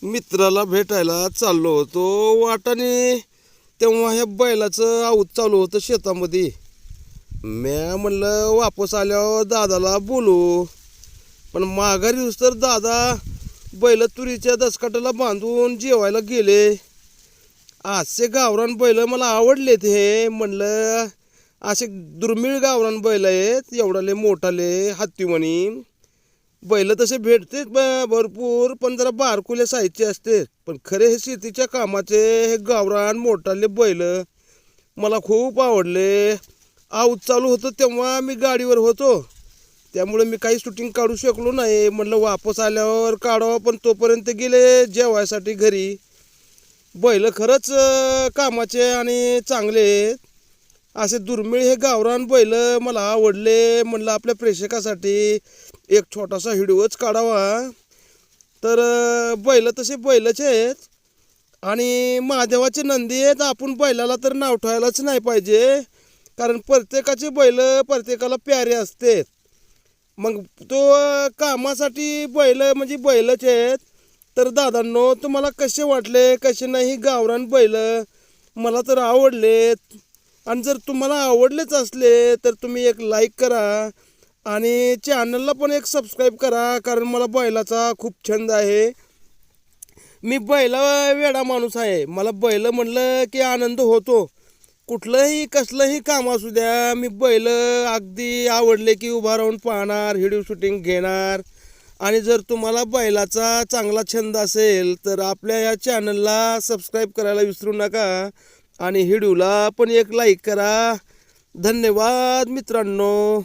मित्राला भेटायला चाललो होतो वाटाने, तेव्हा ह्या बैलाचं आऊत चालू होतं शेतामध्ये. म्या म्हणलं वापस आल्यावर दादाला बोलू, पण माघारी येऊस तर दादा बैल तुरीच्या दसकाटाला बांधून जेवायला गेले. असे गावरान बैल मला आवडलेत. हे म्हणलं असे दुर्मिळ गावरान बैल आहेत, एवढाले मोठाले हत्तीमणी बैल तसे भेटते भरपूर, पण जरा बारकुल्या साईजचे असते. पण खरे हे शेतीच्या कामाचे हे गावरान मोठाले बैल मला खूप आवडले. आऊत चालू होतं तेव्हा मी गाडीवर होतो, त्यामुळे मी काही शूटिंग काढू शकलो नाही. म्हटलं वापस आल्यावर काढावं, पण तोपर्यंत गेले जेवायसाठी घरी. बैल खरंच कामाचे आणि चांगले आहेत. असे दुर्मिळ हे गावरान बैल मला आवडले. म्हणलं आपल्या प्रेक्षकासाठी एक छोटासा व्हिडिओच काढावा. तर बैल तसे बैलच आहेत आणि महादेवाचे नंदी आहेत. आपण बैलाला तर नाव ठेवायलाच नाही पाहिजे, कारण प्रत्येकाचे बैल प्रत्येकाला प्यारे असते. मग तो कामासाठी बैल म्हणजे बैलच आहेत. तर दादांनो, तुम्हाला कसे वाटले कसे नाही गावरान बैल? मला तर आवडलेत. आणि जर तुम्हाला आवडलेच असले तर तुम्ही एक लाईक करा आणि चॅनलला पण एक सबस्क्राईब करा, कारण मला बैलाचा खूप छंद आहे. मी बैला वेडा माणूस आहे. मला बैल म्हणलं की आनंद होतो. कुठलंही कसलंही काम असू द्या, मी बैल अगदी आवडले की उभा राहून पाहणार, व्हिडिओ शूटिंग घेणार. आणि जर तुम्हाला बैलाचा चांगला छंद असेल तर आपल्या या चॅनलला सबस्क्राईब करायला विसरू नका आणि व्हिडिओला पण एक लाईक करा. धन्यवाद मित्रांनो.